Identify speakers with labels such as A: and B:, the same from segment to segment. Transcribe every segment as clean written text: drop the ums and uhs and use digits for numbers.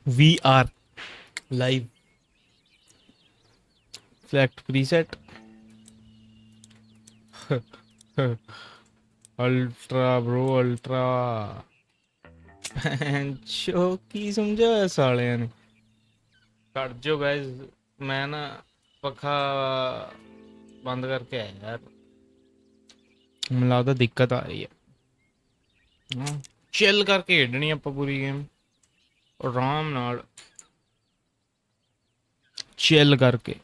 A: We are live. Select preset. Ultra bro, ultra. Show की समझा साले ने ਕੱਟ ਜੋ ਗਾਇਸ ਮੈਂ ਨਾ ਪੱਖਾ ਬੰਦ ਕਰਕੇ ਆਇਆ ਯਾਰ ਮੈਨੂੰ ਲੱਗਦਾ ਦਿੱਕਤ ਆ ਰਹੀ ਹੈ ਚਿੱਲ ਕਰਕੇ ਖੇਡਣੀ ਆਪਾਂ ਪੂਰੀ ਗੇਮ ਆਰਾਮ ਨਾਲ ਚਿੱਲ ਕਰਕੇ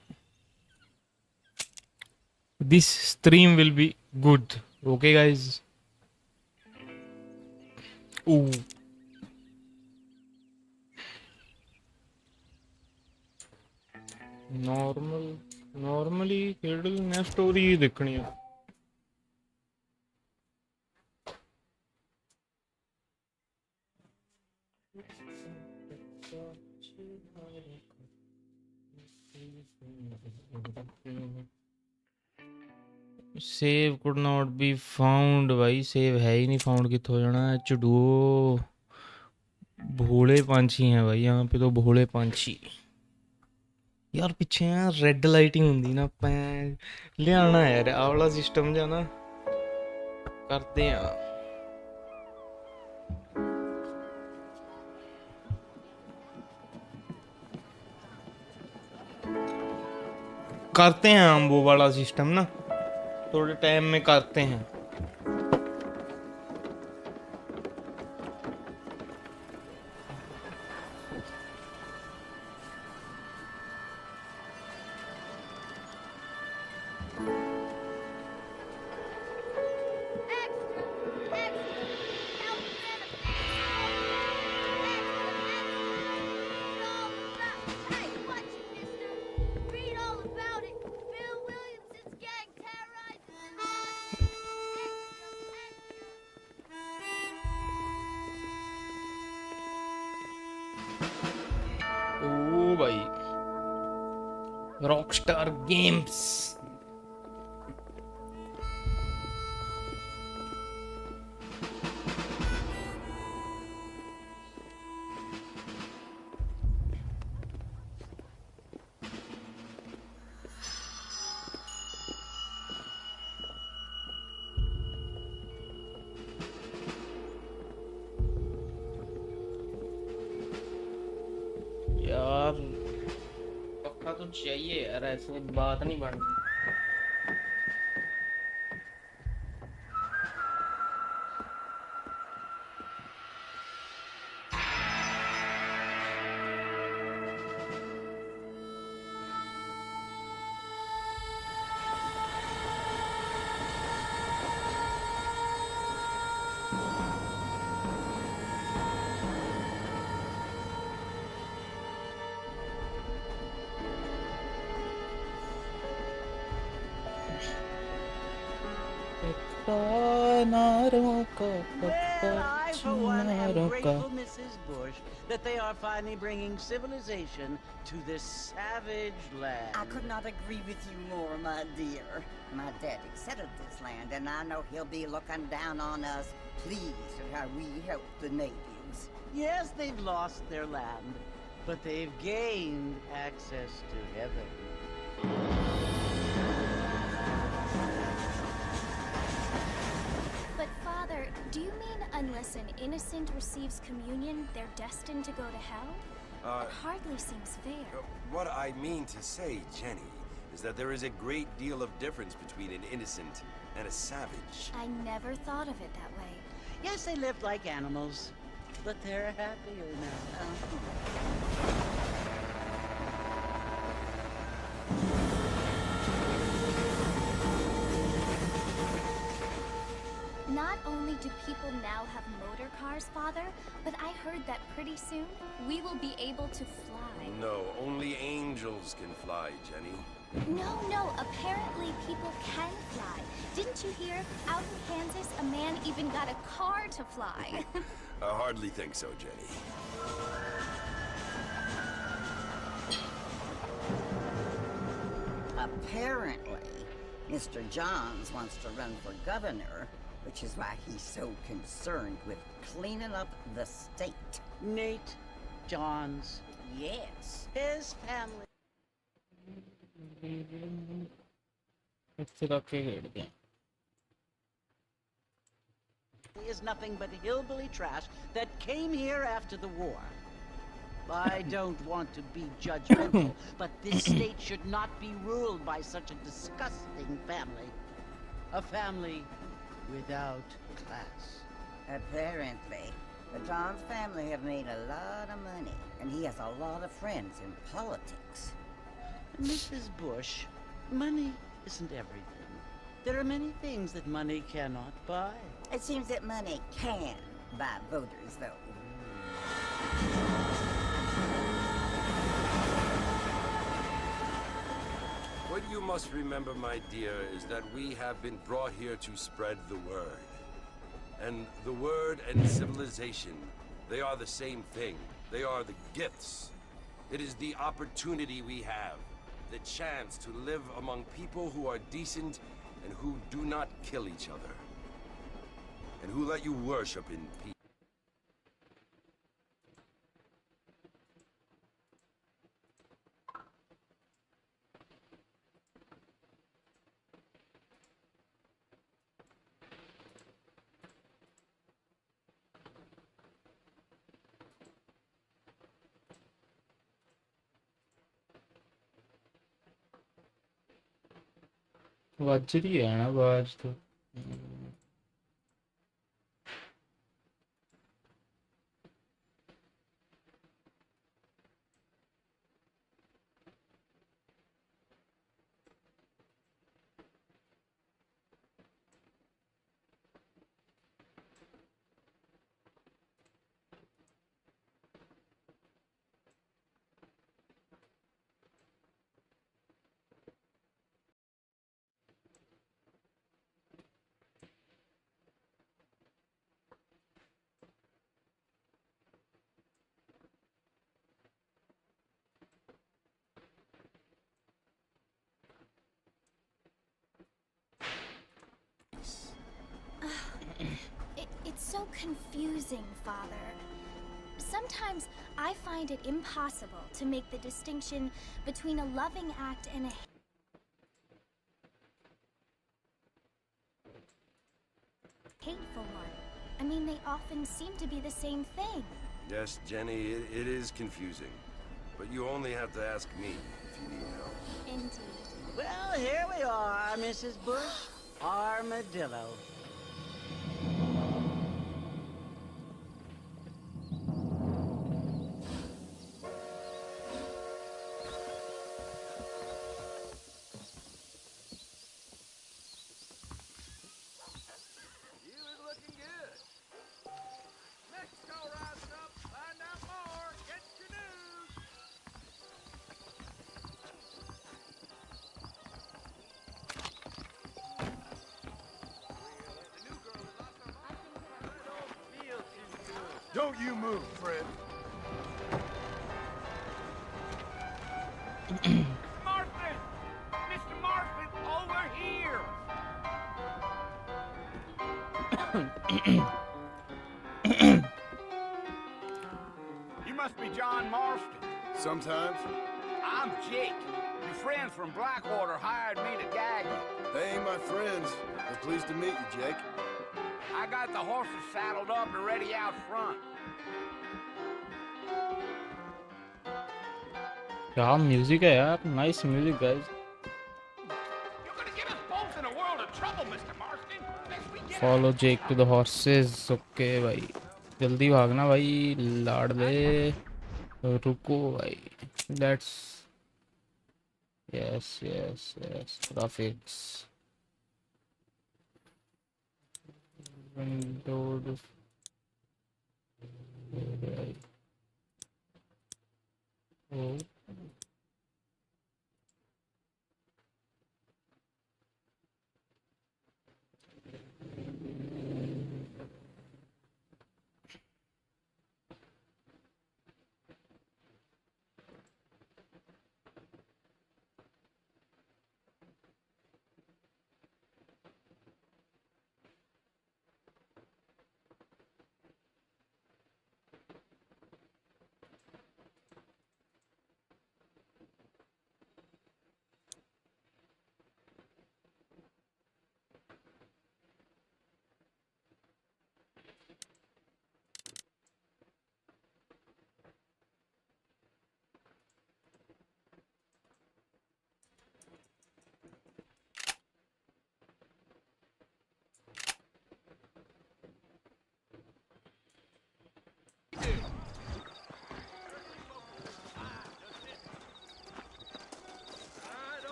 A: this stream will be good okay guys ooh normally खेड लेना स्टोरी देखनी है save could not be found भाई सेव है ही नहीं फाउंड कितों जाना चुडो भोले पंछी हैं भाई यहाँ पे तो भोले पंछी यार पिछे यार रेड लाइटिंग होंगी ना मैं लियाना यार आ वाला सिस्टम जा ना करते हैं हम वो वाला सिस्टम ना थोड़े टाइम में करते हैं Rockstar Games यार पक्का तो चाहिए यार ऐसे बात नहीं बनती
B: I, for one, am grateful, Mrs. Bush, that they are finally bringing civilization to this savage land.
C: I could not agree with you more, my dear. My daddy settled this land, and I know he'll be looking down on us, pleased at how we help the natives.
B: Yes, they've lost their land, but they've gained access to heaven.
D: But Father, do you mean unless an innocent receives communion, they're destined to go to hell? It hardly seems fair.
E: What I mean to say, Jenny, is that there is a great deal of difference between an innocent and a savage.
D: I never thought of it that way.
B: Yes, they lived like animals, but they're happier now.
D: Not only do people now have motor cars, Father, but I heard that pretty soon we will be able to fly.
E: No, only angels can fly, Jenny.
D: No, apparently people can fly. Didn't you hear? Out in Kansas, a man even got a car to fly.
E: I hardly think so, Jenny.
C: Apparently. Mr. Johns wants to run for governor, which is why he's so concerned with cleaning up the state.
B: Nate Johns.
C: Yes.
B: His family
A: इससे काके घेर दिया
B: is nothing but hillbilly trash that came here after the war. I don't want to be judgmental, but this state should not be ruled by such a disgusting family. A family without class.
C: Apparently. The Johns family have made a lot of money, and he has a lot of friends in politics.
B: Mrs. Bush, money isn't everything. There are many things that money cannot buy.
C: It seems that money can buy voters, though.
E: What you must remember, my dear, is that we have been brought here to spread the word. And the word and civilization, they are the same thing. They are the gifts. It is the opportunity we have, the chance to live among people who are decent and who do not kill each other, and who let you worship in peace.
A: बज रही है ना आवाज तो
D: It's so confusing, Father. Sometimes I find it impossible to make the distinction between a loving act and a hateful one. I mean, they often seem to be the same thing.
E: Yes, Jenny, it is confusing. But you only have to ask me if you need help.
D: Indeed.
B: Well, here we are, Mrs. Bush. Armadillo.
F: Don't you move, Fred.
G: Marston! Mr. Marston, over here! You must be John Marston.
F: Sometimes.
G: I'm Jake. Your friends from Blackwater hired me to gag you.
F: They ain't my friends. They're pleased to meet you, Jake.
G: I got the horses saddled up and ready out front.
A: क्या music है यार nice music guys
G: You're gonna get us both in a world of trouble, Mr. Marston. Unless we get
A: follow Jake to the horses okay भाई जल्दी भागना भाई लाडले रुको भाई let's yes yes yes graphics windows ओ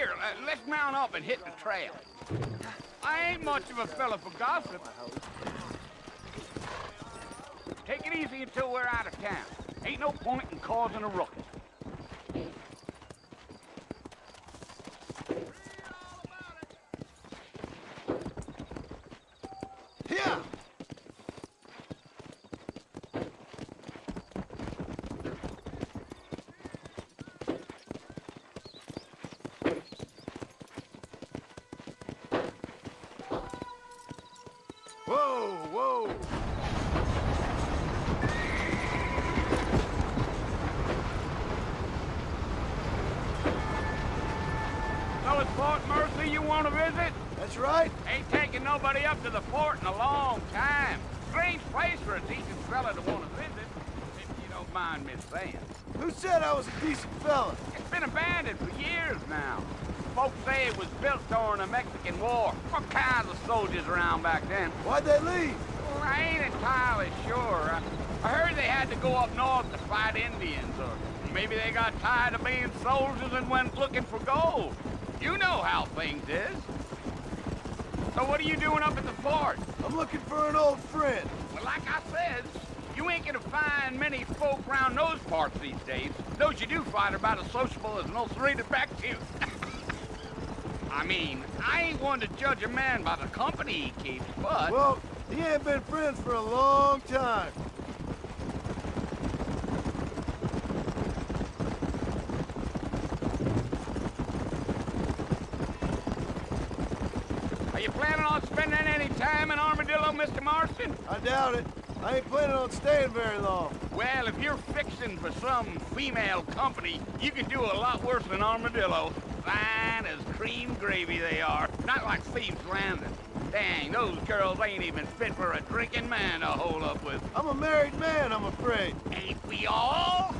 G: Here, let's mount up and hit the trail. I ain't much of a fella for gossip. Take it easy until we're out of town. Ain't no point in causing a ruckus.
F: Yeah! Whoa, whoa!
G: So it's Fort Mercy you want to visit?
F: That's right.
G: Ain't taking nobody up to the fort in a long time. Strange place for a decent fella to want to visit, if you don't mind me saying.
F: Who said I was a decent fella?
G: It's been abandoned for years now. Folks say it was built during the Mexican War. What kinds of soldiers around back then?
F: Why'd they leave?
G: Well, I ain't entirely sure. I heard they had to go up north to fight Indians, or maybe they got tired of being soldiers and went looking for gold. You know how things is. So what are you doing up at the fort?
F: I'm looking for an old friend.
G: Well, like I said, you ain't gonna find many folk around those parts these days. Those you do find are about as sociable as an old serrated back tooth. I mean, I ain't one to judge a man by the company he keeps, but...
F: Well, he ain't been friends for a long time.
G: Are you planning on spending any time in Armadillo, Mr. Marston?
F: I doubt it. I ain't planning on staying very long.
G: Well, if you're fixing for some female company, you can do a lot worse than Armadillo. Fine as cream gravy they are. Not like Thieves' Landing. Dang, those girls ain't even fit for a drinking man to hold up with.
F: I'm a married man, I'm afraid.
G: Ain't we all?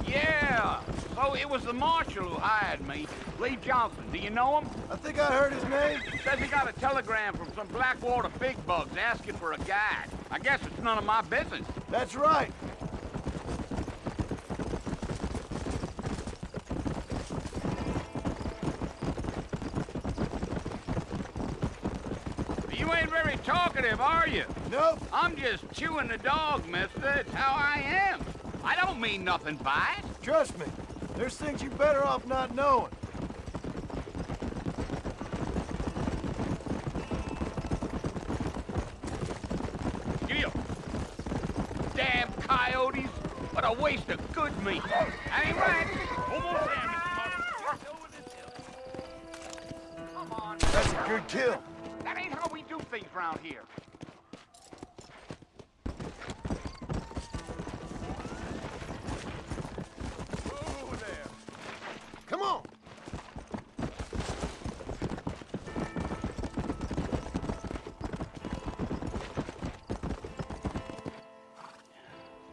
G: Yeah, so it was the marshal who hired me. Lee Johnson, do you know him?
F: I think I heard his name.
G: Says he got a telegram from some Blackwater big bugs asking for a guide. I guess it's none of my business.
F: That's right.
G: You ain't very talkative, are you?
F: Nope.
G: I'm just chewing the dog, mister. It's how I am. I don't mean nothing by it.
F: Trust me. There's things you're better off not knowing.
G: Giddy-up. Damn coyotes. What a waste of good meat. That ain't right. Almost there, Mr. Martin. Over this hill. Come on.
F: That's a good kill.
G: That ain't how we do things around here.
F: Over there. Come on.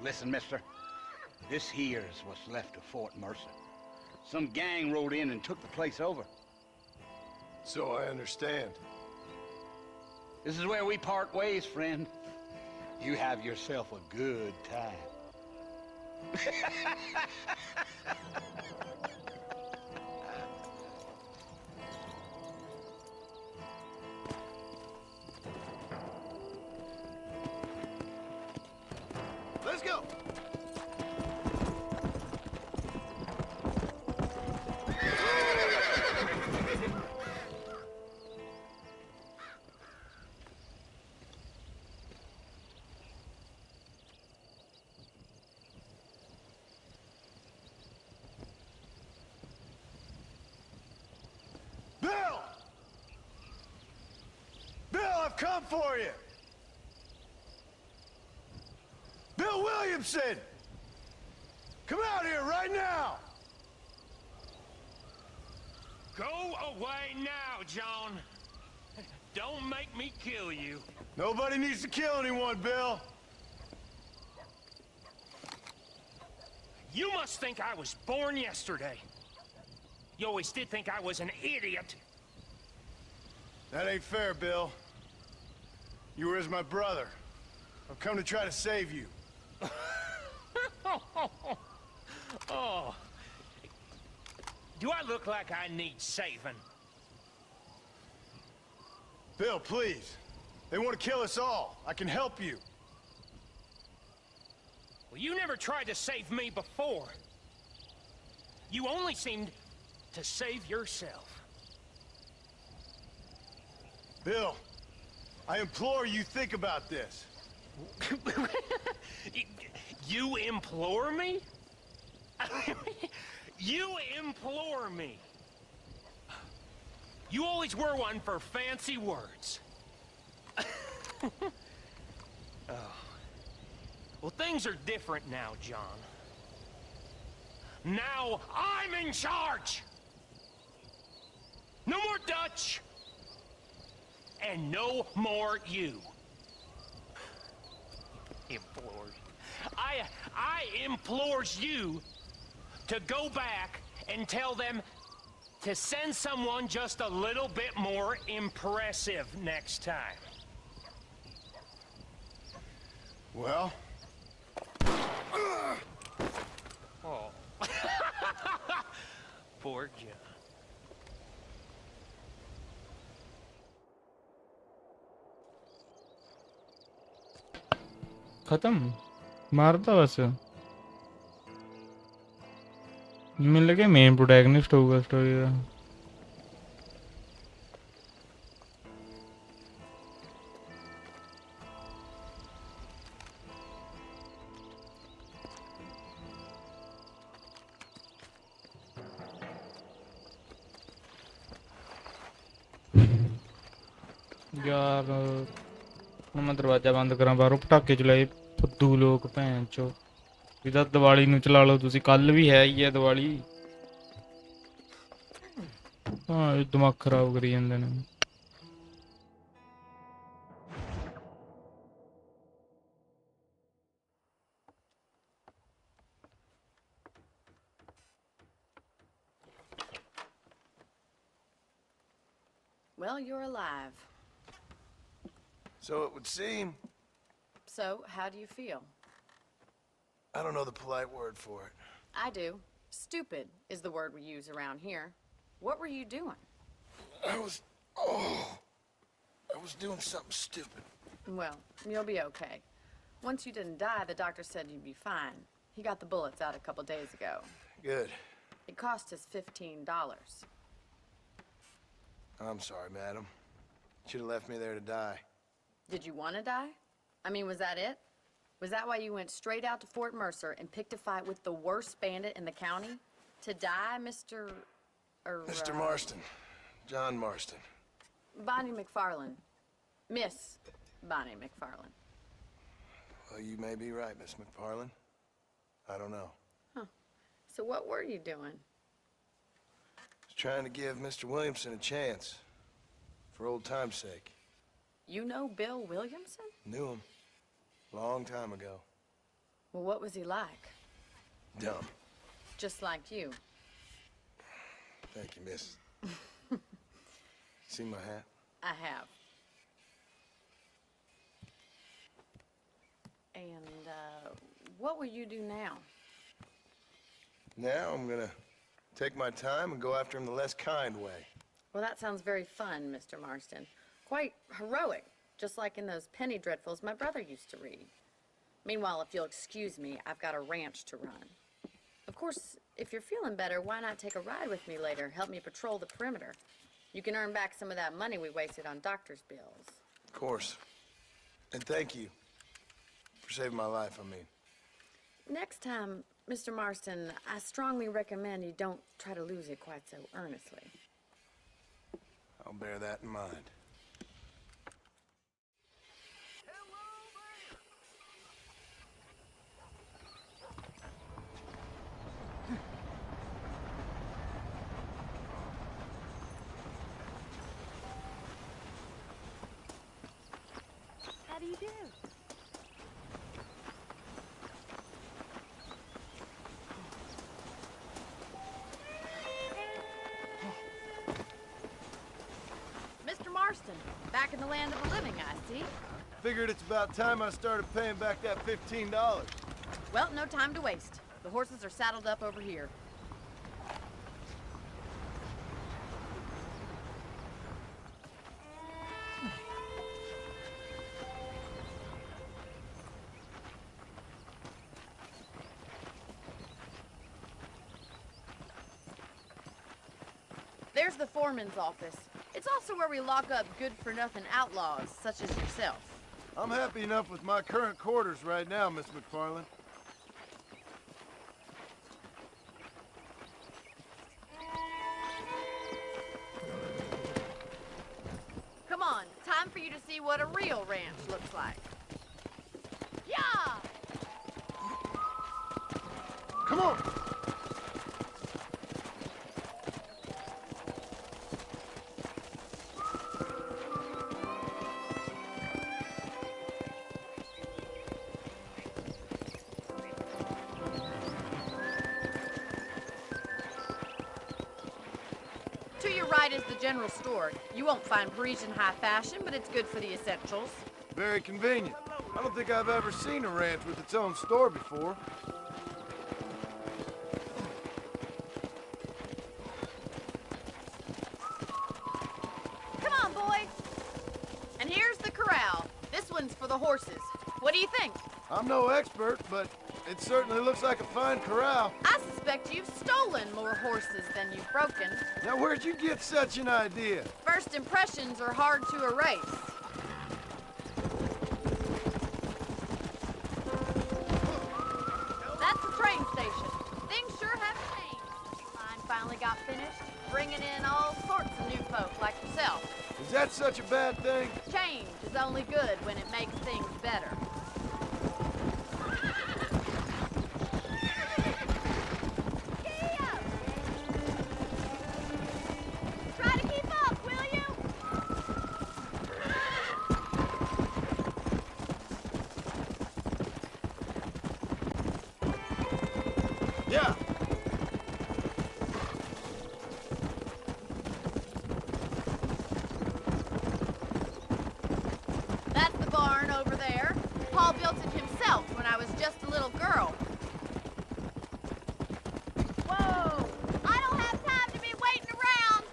G: Listen, mister. This here's what's left of Fort Mercer. Some gang rode in and took the place over.
F: So I understand.
G: This is where we part ways, friend. You have yourself a good time.
F: Let's go. Bill! Bill, I've come for you! Bill Williamson! Come out here right now!
H: Go away now, John. Don't make me kill you.
F: Nobody needs to kill anyone, Bill.
H: You must think I was born yesterday. You always did think I was an idiot.
F: That ain't fair, Bill. You were as my brother. I've come to try to save you.
H: Oh. Do I look like I need saving?
F: Bill, please. They want to kill us all. I can help you.
H: Well, you never tried to save me before. You only seemed to save yourself.
F: Bill, I implore you think about this.
H: You implore me? You implore me. You always were one for fancy words. Oh. Well, things are different now, John. Now I'm in charge! No more Dutch! And no more you. Implores. I implores you to go back and tell them to send someone just a little bit more impressive next time.
F: Well?
H: Oh. Poor John.
A: खत्म मारता बस मिल लगे main protagonist होगा story का यार ਹੁਣ ਮੈਂ ਦਰਵਾਜ਼ਾ ਬੰਦ ਕਰਾਂ ਬਾਹਰੋਂ ਪਟਾਕੇ ਚਲਾਏ ਫੁੱਦੂ ਲੋਕ ਭੈਣ ਚੋ ਇਹਦਾ ਦੀਵਾਲੀ ਨੂੰ ਚਲਾ ਲਓ ਤੁਸੀਂ ਕੱਲ ਵੀ ਹੈ ਹੀ ਹੈ ਦੀਵਾਲੀ ਹਾਂ ਇਹ ਦਿਮਾਗ ਖਰਾਬ ਕਰੀ ਜਾਂਦੇ ਨੇ
I: Well, you're alive.
F: So it would seem.
I: So, how do you feel?
F: I don't know the polite word for it.
I: I do. Stupid is the word we use around here. What were you doing?
F: I was doing something stupid.
I: Well, you'll be okay. Once you didn't die, the doctor said you'd be fine. He got the bullets out a couple days ago.
F: Good.
I: It cost us $15.
F: I'm sorry, madam. Should have left me there to die.
I: Did you want to die? I mean, was that it? Was that why you went straight out to Fort Mercer and picked a fight with the worst bandit in the county? To die, Mr.
F: Mr. Marston. John Marston.
I: Bonnie McFarlane. Miss Bonnie McFarlane.
F: Well, you may be right, Miss McFarlane. I don't know.
I: Huh. So what were you doing?
F: Trying to give Mr. Williamson a chance. For old time's sake.
I: You know Bill Williamson?
F: Knew him. Long time ago.
I: Well, what was he like?
F: Dumb.
I: Just like you.
F: Thank you, miss. See my hat?
I: I have. And, what will you do now?
F: Now I'm gonna take my time and go after him the less kind way.
I: Well, that sounds very fun, Mr. Marston. Quite heroic, just like in those penny dreadfuls my brother used to read. Meanwhile, if you'll excuse me, I've got a ranch to run. Of course, if you're feeling better, why not take a ride with me later? Help me patrol the perimeter. You can earn back some of that money we wasted on doctor's bills.
F: Of course. And thank you for saving my life, I mean.
I: Next time, Mr. Marston, I strongly recommend you don't try to lose it quite so earnestly.
F: I'll bear that in mind.
D: How do you do?
I: Mr. Marston, back in the land of the living, I see.
F: Figured it's about time I started paying back that $15.
I: Well, no time to waste. The horses are saddled up over here. There's the foreman's office. It's also where we lock up good-for-nothing outlaws, such as yourself.
F: I'm happy enough with my current quarters right now, Miss McFarland.
I: Come on, time for you to see what a real ranch looks like. Yeah!
F: Come on!
I: To your right is the general store. You won't find Parisian high fashion, but it's good for the essentials.
F: Very convenient. I don't think I've ever seen a ranch with its own store before.
I: Come on, boys. And here's the corral. This one's for the horses. What do you think?
F: I'm no expert, but it certainly looks like a fine corral.
I: I suspect you've stolen more horses than you've broken.
F: Now, where'd you get such an idea?
I: First impressions are hard to erase. That's the train station. Things sure have changed. Mine finally got finished, bringing in all sorts of new folk like yourself.
F: Is that such a bad thing?
I: Change is only good when it makes things better. Try to keep up, will you?
F: Yeah.
I: That's the barn over there. Paul built it himself when I was just a little girl. Whoa! I don't have time to be waiting around!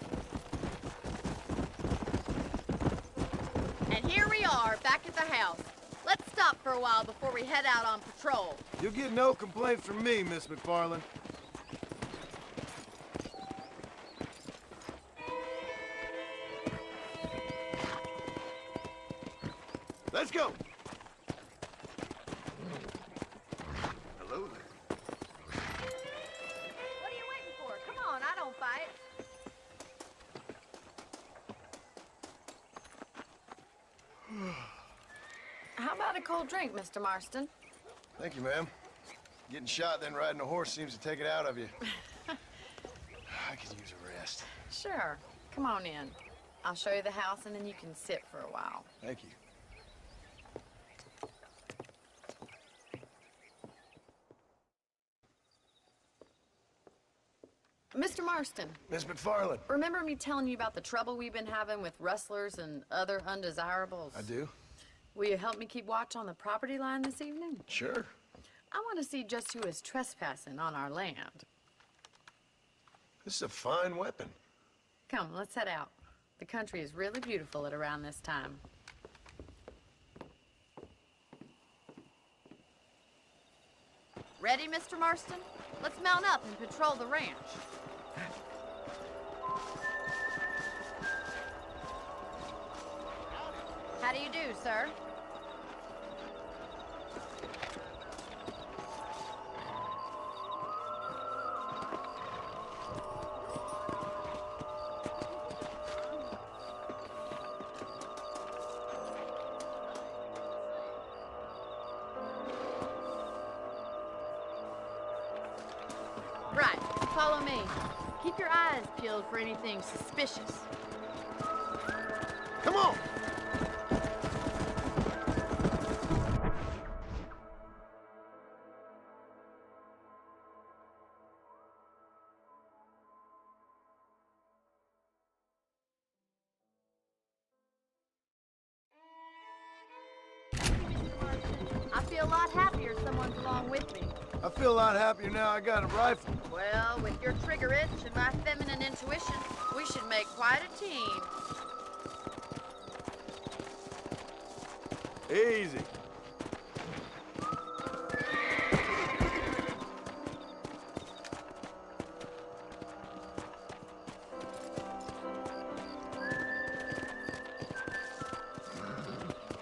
I: And here we are, back at the house. Let's stop for a while before we head out on patrol.
F: You'll get no complaints from me, Miss McFarland. Let's go! Hello there.
I: What are you waiting for? Come on, I don't fight. How about a cold drink, Mr. Marston?
F: Thank you, ma'am. Getting shot, then riding a horse seems to take it out of you. I could use a rest.
I: Sure. Come on in. I'll show you the house and then you can sit for a while.
F: Thank you.
I: Mr. Marston,
F: Miss McFarland.
I: remember me telling you about the trouble we've been having with rustlers and other undesirables?
F: I do.
I: Will you help me keep watch on the property line this evening?
F: Sure.
I: I want to see just who is trespassing on our land.
F: This is a fine weapon.
I: Come, let's head out. The country is really beautiful at around this time. Ready, Mr. Marston? Let's mount up and patrol the ranch. How do you do, sir? Right, follow me. Keep your eyes peeled for anything suspicious.
F: Come on!
I: lot happier someone's along with me.
F: I feel a lot happier now I got a rifle.
I: Well, with your trigger itch and my feminine intuition, we should make quite a team.
F: Easy.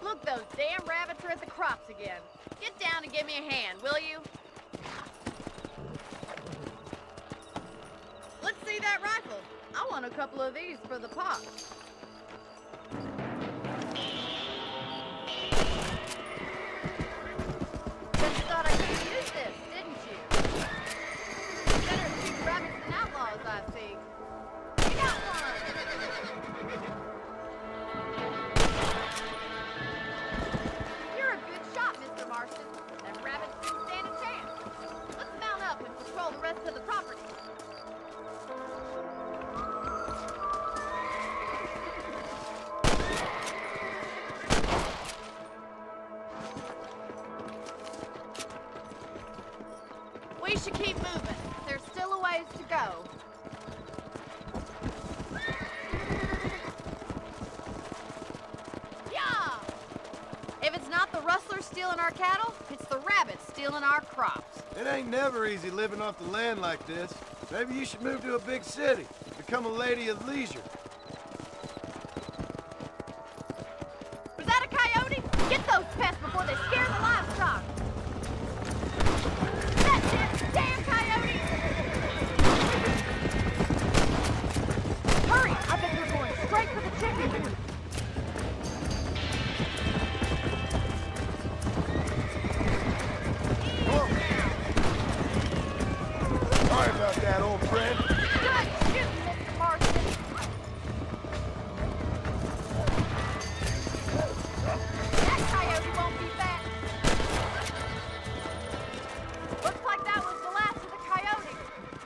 I: Look, those damn rabbits are at the crops again. Get down and give me a hand, will you? Let's see that rifle. I want a couple of these for the pot. But you thought I could use this, didn't you? Better shoot rabbits than outlaws, I see. You got one! You're a good shot, Mr. Marston. Them rabbits didn't stand a chance. Let's mount up and patrol the rest of the property. We should keep moving. There's still a ways to go. Yeah! If it's not the rustlers stealing our cattle, it's the rabbits stealing our crops.
F: It ain't never easy living off the land like this. Maybe you should move to a big city. Become a lady of leisure.
I: Was that a coyote? Get those pests before they scare the livestock. That's it! Damn coyote! Hurry! I bet they're going straight for the chicken.
F: Sorry about that, old friend.
I: Good shooting, Mr. Marston. That coyote won't be back. Looks like that was the last of the coyotes.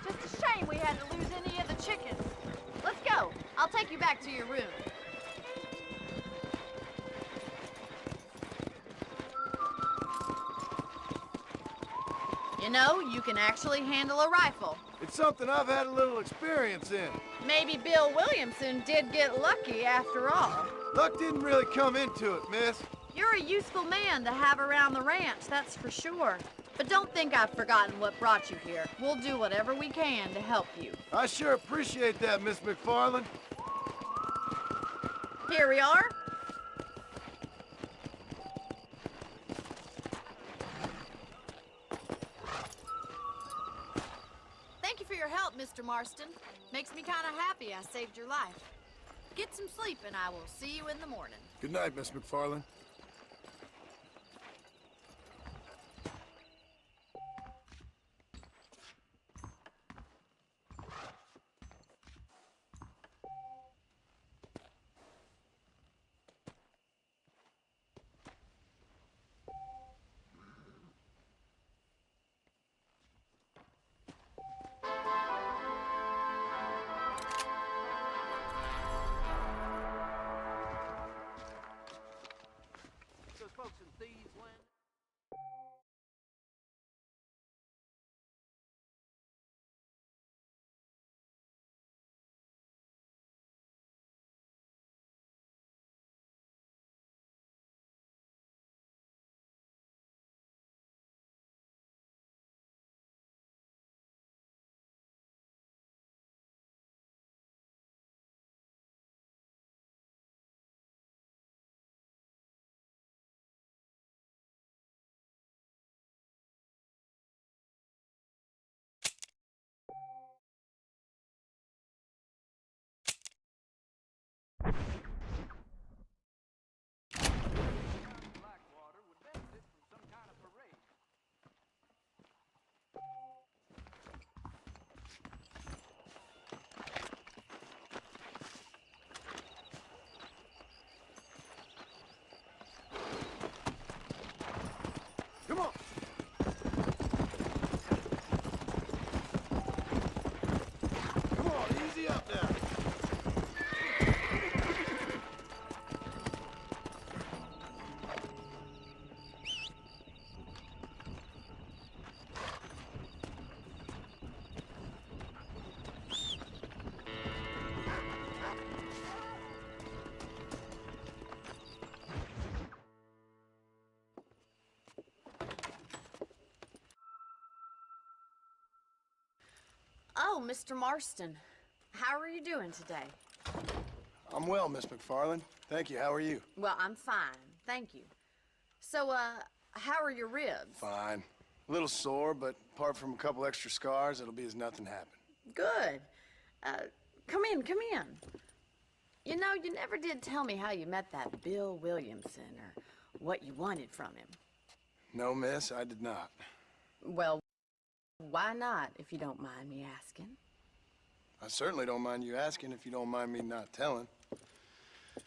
I: Just a shame we had to lose any of the chickens. Let's go. I'll take you back to your room. You know, you can actually handle a rifle.
F: It's something I've had a little experience in.
I: Maybe Bill Williamson did get lucky after all.
F: Luck didn't really come into it, miss.
I: You're a useful man to have around the ranch, that's for sure. But don't think I've forgotten what brought you here. We'll do whatever we can to help you.
F: I sure appreciate that, Miss McFarland.
I: Here we are. Thank you for your help, Mr. Marston. Makes me kind of happy I saved your life. Get some sleep and I will see you in the morning.
F: Good night, Miss McFarland. Come on. Come on, easy up now.
I: Oh, Mr. Marston. How are you doing today?
F: I'm well, Miss McFarland. Thank you. How are you?
I: Well, I'm fine. Thank you. So, how are your ribs?
F: Fine. A little sore, but apart from a couple extra scars, it'll be as nothing happened.
I: Good. Come in, come in. You know, you never did tell me how you met that Bill Williamson or what you wanted from him.
F: No, miss, I did not.
I: Well, why not, if you don't mind me asking?
F: I certainly don't mind you asking if you don't mind me not telling.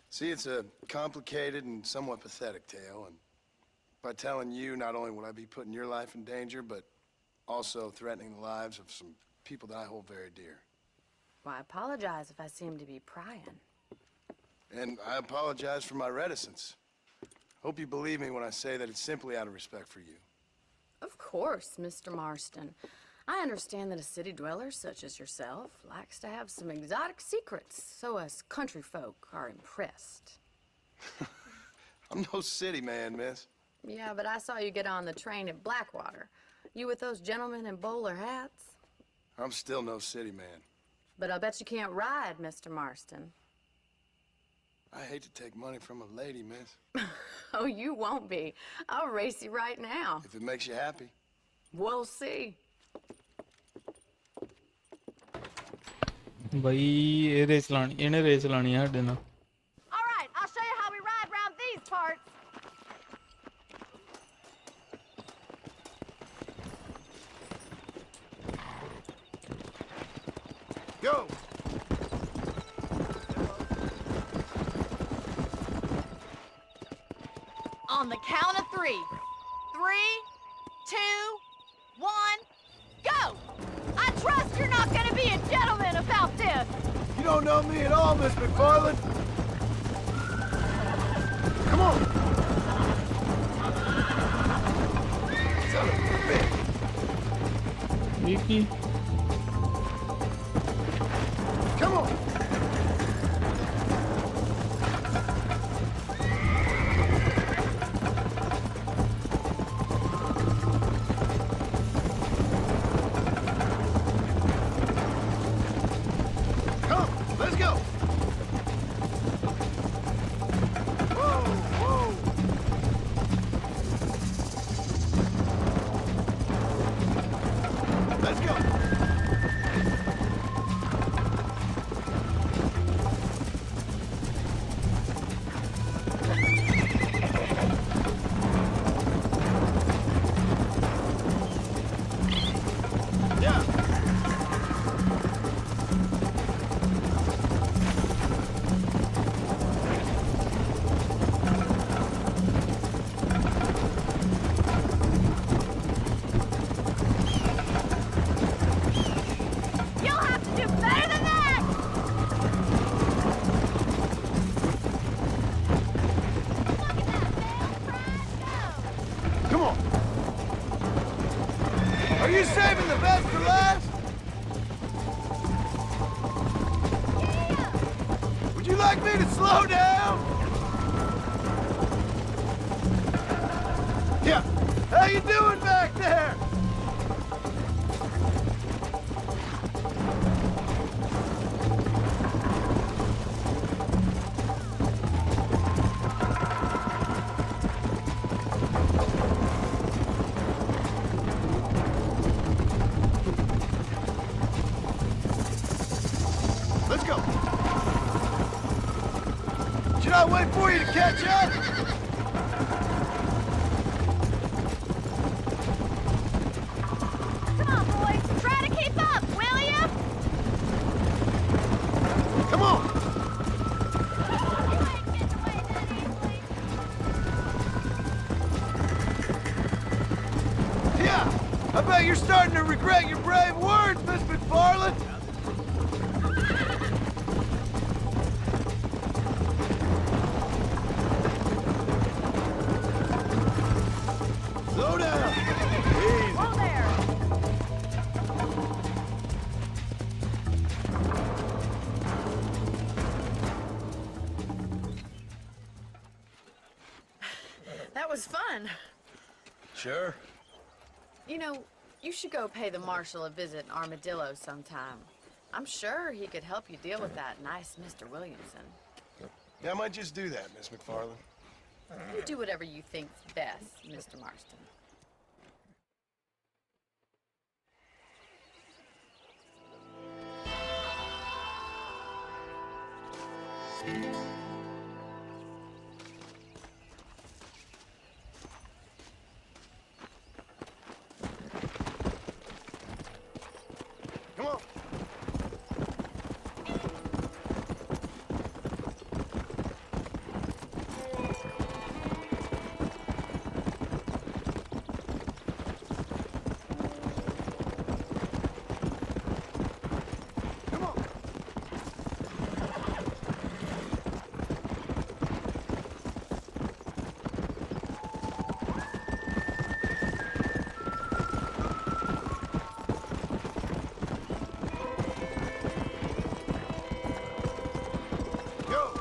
F: See, it's a complicated and somewhat pathetic tale, and by telling you, not only will I be putting your life in danger, but also threatening the lives of some people that I hold very dear.
I: Well, I apologize if I seem to be prying.
F: And I apologize for my reticence. Hope you believe me when I say that it's simply out of respect for you.
I: Of course, Mr. Marston. I understand that a city dweller such as yourself likes to have some exotic secrets, so us country folk are impressed.
F: I'm no city man, miss.
I: Yeah, but I saw you get on the train at Blackwater. You with those gentlemen in bowler hats?
F: I'm still no city man.
I: But I bet you can't ride, Mr. Marston.
F: I hate to take money from a lady, miss.
I: Oh, you won't be. I'll race you right now.
F: If it makes you happy.
I: We'll see.
A: भाई ये race लानी इन्हें race लानी है ਸਾਡੇ ਨਾਲ
I: All right, I'll show you how we ride around these parts.
F: Go!
I: On the count of 3. 3, 2, 1, go! I trust you're not gonna be a gentleman about this.
F: You don't know me at all, Miss McFarland. Come on! Son of a bitch!
A: Vicky
F: Come on! Come, let's go! Whoa, whoa! Let's go! Yeah.
I: You'll have to do better than that! Look at that, Bill. Pride, go!
F: Come on. Are you saving the best for last?
I: Yeah!
F: Would you like me to slow down? Yeah. How you doing back there? Let's go. Should I wait for you to catch up?
I: Come on, boys. Try to keep up, will ya?
F: Come on.
I: You ain't getting away that easily.
F: Yeah. I bet you're starting to regret your brave words, Miss McFarland. Slow down. Easy.
I: Whoa there! That was fun.
F: Sure.
I: You know, You should go pay the marshal a visit in Armadillo sometime. I'm sure he could help you deal with that nice Mr. Williamson.
F: Yeah, I might just do that, Miss McFarland.
I: You do whatever you think's best, Mr. Marston.
F: Come on. Come on. Go.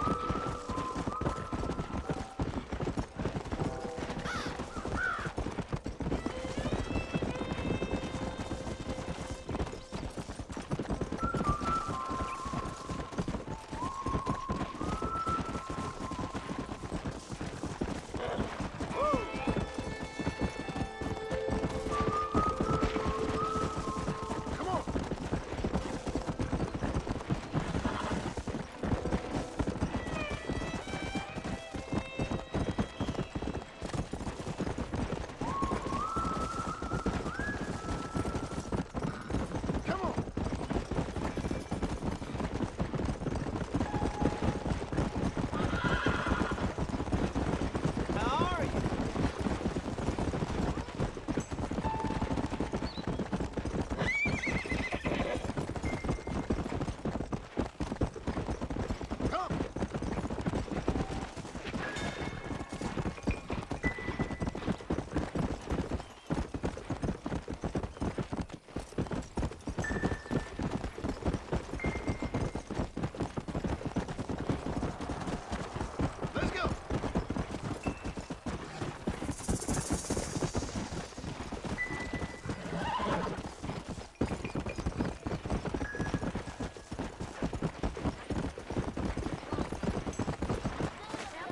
F: Come on. Come on.
B: How are you?
F: Come. Let's go.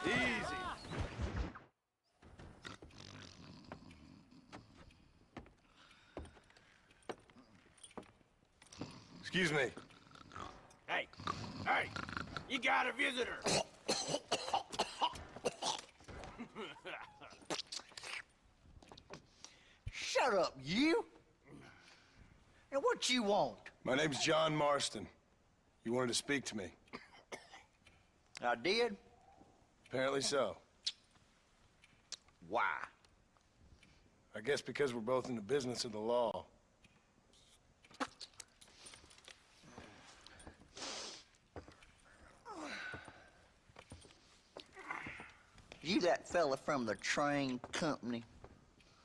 F: Easy. Excuse me.
J: Hey, hey, you got a visitor.
B: Shut up, you! And what you want?
F: My name's John Marston. You wanted to speak to me.
B: I did?
F: Apparently so.
B: Why?
F: I guess because we're both in the business of the law.
B: You that fella from the train company,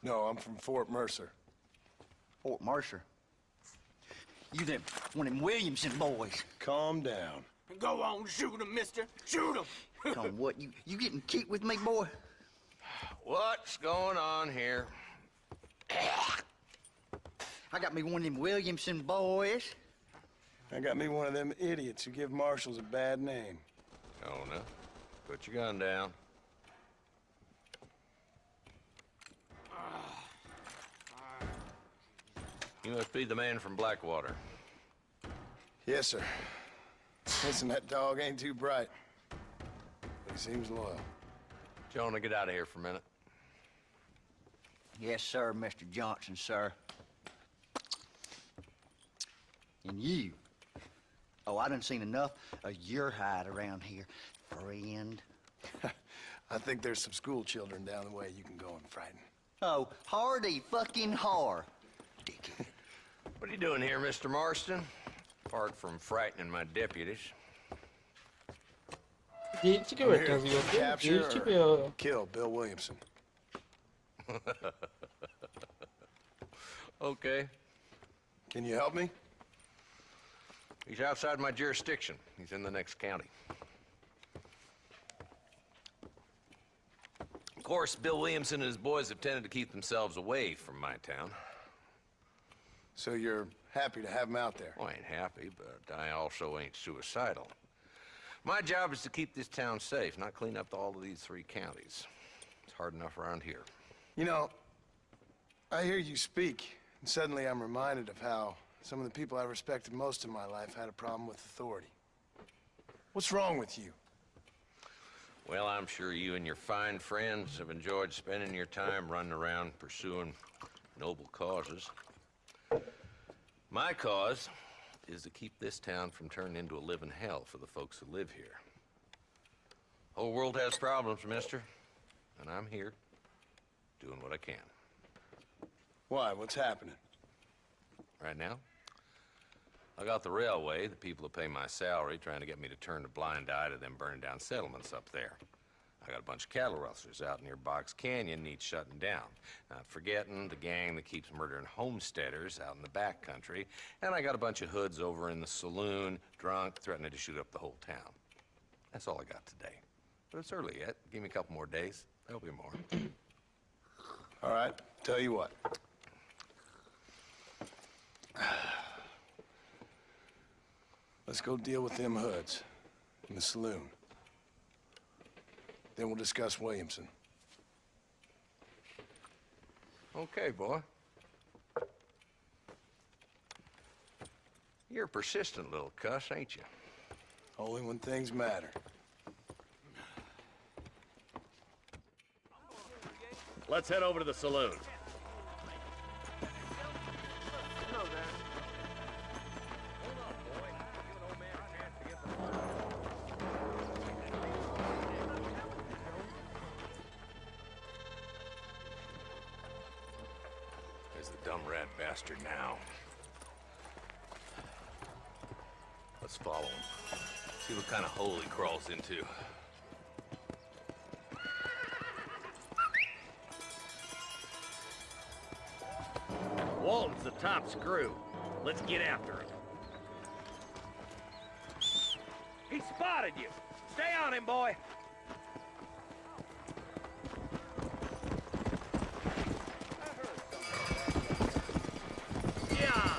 F: No, I'm from Fort Mercer.
B: Fort Mercer? You them, one of them Williamson boys.
F: Calm down.
J: Go on, shoot him, mister. Shoot him.
B: Come on, what, you getting kicked with me, boy?
G: What's going on here?
B: I got me one of them Williamson boys.
F: I got me one of them idiots who give marshals a bad name.
G: Oh, no. Put your gun down. You must be the man from Blackwater.
F: Yes, sir. Listen, that dog ain't too bright. But he seems loyal.
G: Jonah, get out of here for a minute.
B: Yes, sir, Mr. Johnson, sir. And you. Oh, I done seen enough of your hide around here, friend.
F: I think there's some school children down the way you can go and frighten.
B: Oh, hardy fucking har. Dickhead.
G: What are you doing here, Mr. Marston? Apart from frightening my deputies.
A: जेल के
F: I'm
A: बैठा
F: here
A: सी
F: to
A: वो
F: capture
A: jail
F: or
A: पे
F: kill Bill Williamson.
G: Okay.
F: Can you help me?
G: He's outside my jurisdiction. He's in the next county. Of course, Bill Williamson and his boys have tended to keep themselves away from my town.
F: So you're happy to have him out there?
K: Well, I ain't happy, but I also ain't suicidal. My job is to keep this town safe, not clean up all of these 3 counties. It's hard enough around here.
F: You know, I hear you speak, and suddenly I'm reminded of how some of the people I respected most in my life had a problem with authority. What's wrong with you?
K: Well, I'm sure you and your fine friends have enjoyed spending your time running around pursuing noble causes. My cause is to keep this town from turning into a living hell for the folks who live here. Whole world has problems, mister, and I'm here doing what I can.
F: Why? What's happening?
K: Right now, I got the railway, the people who pay my salary, trying to get me to turn a blind eye to them burning down settlements up there. I got a bunch of cattle rustlers out near Box Canyon needs shutting down. Not forgetting the gang that keeps murdering homesteaders out in the back country. And I got a bunch of hoods over in the saloon, drunk, threatening to shoot up the whole town. That's all I got today. But it's early yet. Give me a couple more days. There'll be more.
F: All right, tell you what. Let's go deal with them hoods in the saloon. Then we'll discuss Williamson.
K: Okay, boy. You're a persistent little cuss, ain't you?
F: Only when things matter.
J: Let's head over to the saloon.
K: There's the dumb rat bastard now. Let's follow him. See what kind of hole he crawls into.
J: Walton's the top screw. Let's get after him. He spotted you. Stay on him, boy. Yeah.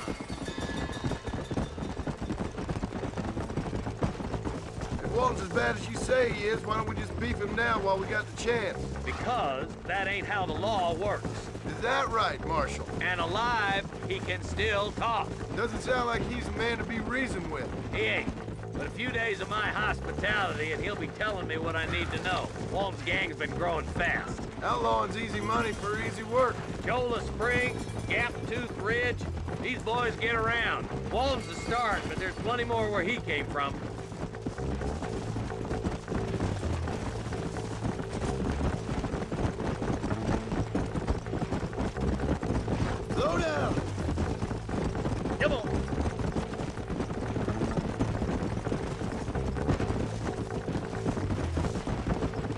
F: If Walton's as bad as you say he is, why don't we just beef him now while we got the chance?
J: Because that ain't how the law works.
F: Is that right, Marshal?
J: And alive, he can still talk.
F: Doesn't sound like he's a man to be reasoned with.
J: He ain't. But a few days of my hospitality and he'll be telling me what I need to know. Walton's gang's been growing fast.
F: Outlawing's easy money for easy work.
J: Shola Springs, Gap Tooth Ridge, these boys get around. Walton's the start, but there's plenty more where he came from.
F: Slow down!
J: Come on.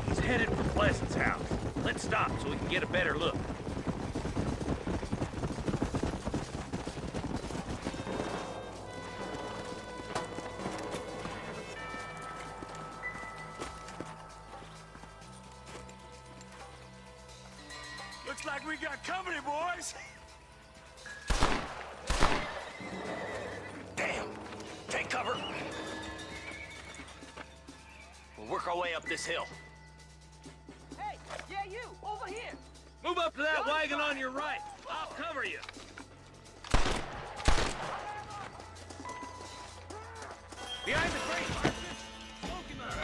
J: He's headed for Pleasant's house. Let's stop so we can get a better look.
E: Looks like we got company, boys.
J: Damn! Take cover! We'll work our way up this hill.
B: Hey, yeah, you, over here.
J: Move up to that wagon on your right. I'll cover you. Behind the crate, Martin. Smoke him out.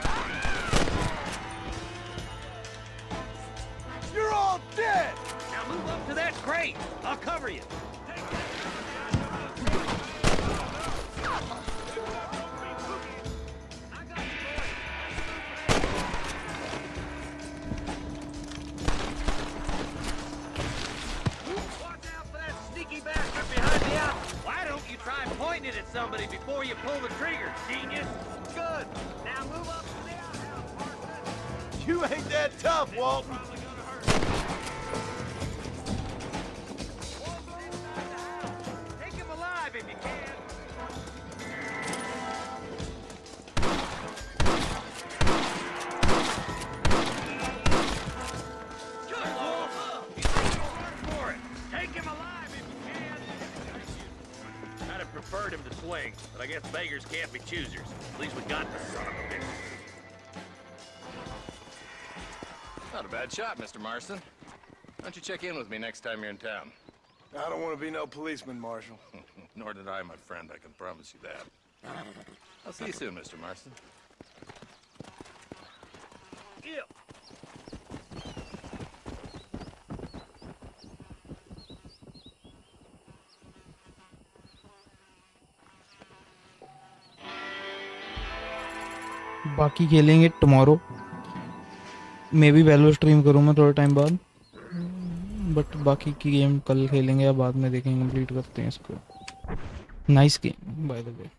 F: You're all dead!
J: Now move up to that crate. I'll cover you. Why don't you try pointing it at somebody before you pull the trigger, genius? Good. Now move up to the outhouse, Martin.
F: You ain't that tough, Walton.
J: Take him alive if you can. Good Lord! He's working hard for it. Take him alive if you can. to swing, but I guess beggars can't be choosers. At least we got the son of a bitch.
K: Not a bad shot, Mr. Marston. Why don't you check in with me next time you're in town?
F: I don't want to be no policeman, Marshal.
K: Nor did I, my friend, I can promise you that. I'll see you soon, Mr. Marston.
J: Yeah.
A: बाकी खेलेंगे tomorrow. May be वैलो stream करूँ मैं थोड़ा time बाद, but बाकी की game कल खेलेंगे या बाद में देखेंगे, कंप्लीट करते हैं इसको। Nice game by the way.